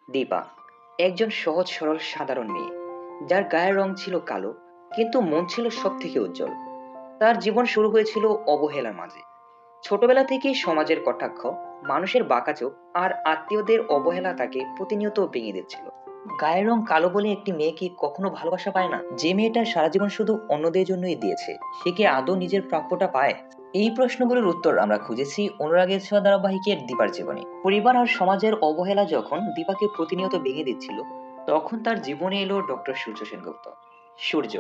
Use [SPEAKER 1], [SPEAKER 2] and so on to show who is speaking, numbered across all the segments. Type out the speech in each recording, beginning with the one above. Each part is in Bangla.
[SPEAKER 1] দীপা একজন সহজ সরল সাধারণ মেয়ে, যার গায়ের রং ছিল কালো, কিন্তু মন ছিল সব থেকে উজ্জ্বল। তার জীবন শুরু হয়েছিল অবহেলার মাঝে। ছোটবেলা থেকেই সমাজের কটাক্ষ, মানুষের বাঁকা চোখ আর আত্মীয়দের অবহেলা তাকে প্রতিনিয়ত ভেঙে দিচ্ছিল। গায়ের রং কালো বলে একটি মেয়ে কি কখনো ভালোবাসা পায় না? যে মেয়েটা সারা জীবন শুধু অন্যদের জন্যই দিয়েছে, সে কি আদৌ নিজের প্রাপ্যটা পায়? এই প্রশ্নগুলোর উত্তর আমরা খুঁজেছি অনুরাগের ছোঁয়া ধারাবাহিকের দীপার জীবনে। পরিবার আর সমাজের অবহেলা যখন দীপাকে প্রতিনিয়ত ভেঙে দিচ্ছিল, তখন তার জীবনে এলো ডক্টর সূর্য সেনগুপ্ত। সূর্য,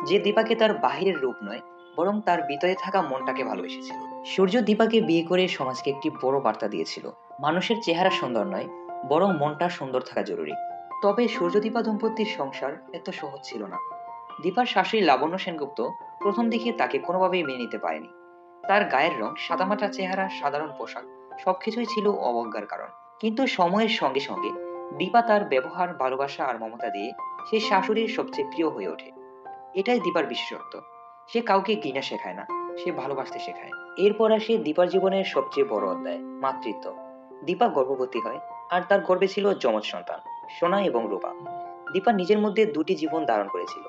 [SPEAKER 1] যে দীপাকে তার বাহিরের রূপ নয়, বরং তার ভিতরে থাকা মনটাকে ভালোবেসেছিল। সূর্য দীপাকে বিয়ে করে সমাজকে একটি বড় বার্তা দিয়েছিল: মানুষের চেহারা সুন্দর নয়, বরং মনটা সুন্দর থাকা জরুরি। তবে সূর্যদীপা দম্পতির সংসার এত সহজ ছিল না। দীপার শাশুড়ি লাবণ্য সেনগুপ্ত প্রথম দিকে তাকে কোনোভাবেই মেনে নিতে পারেনি। তার গায়ের রং, সাদামাটা চেহারা, সাধারণ পোশাক, সবকিছুই ছিল অবজ্ঞার কারণ। কিন্তু সময়ের সঙ্গে সঙ্গে দীপা তার ব্যবহার, ভালোবাসা আর মমতা দিয়ে সে শাশুড়ির সবচেয়ে প্রিয় হয়ে ওঠে। এটাই দীপার বিশেষত্ব। সে কাউকে ঘৃণা শেখায় না, সে ভালোবাসতে শেখায়। এরপর আসে দীপার জীবনের সবচেয়ে বড় অধ্যায়, মাতৃত্ব। দীপা গর্ভবতী হয়, আর তার গর্ভে ছিল যমজ সন্তান, সোনা এবং রূপা। দীপা নিজের মধ্যে দুটি জীবন ধারণ করেছিল,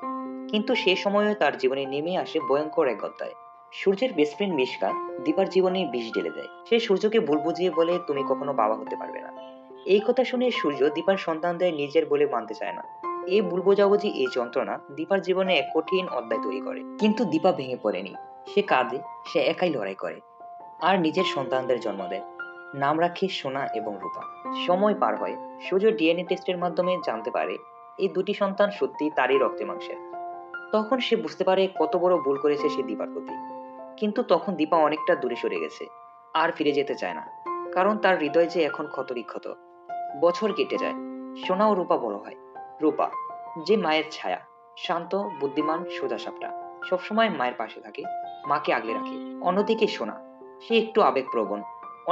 [SPEAKER 1] কিন্তু সে সময়ও তার জীবনে নেমে আসে ভয়ঙ্কর এক অধ্যায়। সূর্যের বেস্ট ফ্রেন্ড মিশকা দীপার জীবনে বিষ ঢেলে দেয়। সে সূর্যকে ভুল বুঝিয়ে বলে, তুমি কখনো বাবা হতে পারবে না। এই কথা শুনে সূর্য দীপার সন্তানদের নিজের বলে মানতে চায় না। এই ভুল বোঝাবুঝি, এই যন্ত্রণা দীপার জীবনে এক কঠিন অধ্যায় তৈরি করে। কিন্তু দীপা ভেঙে পড়েনি। সে কাঁদে, সে একাই লড়াই করে, আর নিজের সন্তানদের জন্ম দেয়। নাম রাখে সোনা এবং রূপা। সময় পার হয়, সূর্য ডিএনএ টেস্টের মাধ্যমে জানতে পারে এই দুটি সন্তান সত্যি তারই রক্তে মাংসের। তখন সে বুঝতে পারে কত বড় ভুল করেছে সে দীপার প্রতি। কিন্তু তখন দীপা অনেকটা দূরে সরে গেছে, আর ফিরে যেতে চায় না, কারণ তার হৃদয় যে এখন ক্ষতবিক্ষত। বছর কেটে যায়, সোনা ও রূপা বড় হয়। রূপা, যে মায়ের ছায়া, শান্ত, বুদ্ধিমান, সোজা সাপটা, সবসময় মায়ের পাশে থাকে, মাকে আগলে রাখে। অন্যদিকে সোনা, সে একটু আবেগপ্রবণ,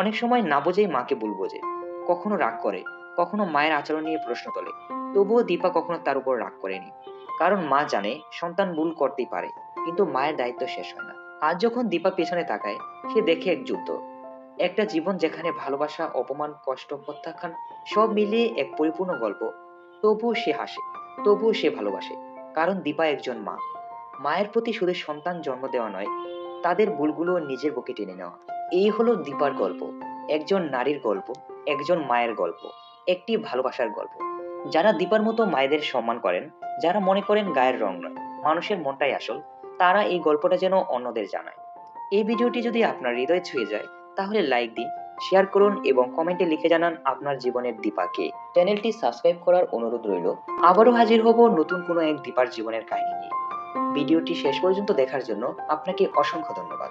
[SPEAKER 1] অনেক সময় না বোঝেই মাকে ভুল বোঝে, কখনো রাগ করে, কখনো মায়ের আচরণ নিয়ে প্রশ্ন তোলে। তবুও দীপা কখনো তার উপর রাগ করেনি, কারণ মা জানে সন্তান ভুল করতেই পারে, কিন্তু মায়ের দায়িত্ব শেষ হয় না। আজ যখন দীপা পেছনে তাকায়, সে দেখে এক যুদ্ধ, একটা জীবন যেখানে ভালোবাসা, অপমান, কষ্ট, প্রত্যাখ্যান সব মিলিয়ে এক পরিপূর্ণ গল্প। তবুও সে হাসে, তবুও সে ভালোবাসে, কারণ দীপা একজন মা। মায়ের প্রতি শুধু সন্তান জন্ম দেওয়া নয়, তাদের ভুলগুলো নিজের বুকে টেনে নেওয়া। এই হলো দীপার গল্প, একজন নারীর গল্প, একজন মায়ের গল্প, একটি ভালোবাসার গল্প। যারা দীপার মতো মায়েদের সম্মান করেন, যারা মনে করেন গায়ের রং নয়, মানুষের মনটাই আসল, তারা এই গল্পটা যেন অন্যদের জানায়। এই ভিডিওটি যদি আপনার হৃদয় ছুঁয়ে যায়, তাহলে লাইক দিন, শেয়ার করুন এবং কমেন্টে লিখে জানান আপনার জীবনের দীপাকে। চ্যানেলটি সাবস্ক্রাইব করার অনুরোধ রইল। আবারও হাজির হব নতুন কোনো এক দীপার জীবনের কাহিনী নিয়ে। ভিডিওটি শেষ পর্যন্ত দেখার জন্য আপনাকে অসংখ্য ধন্যবাদ।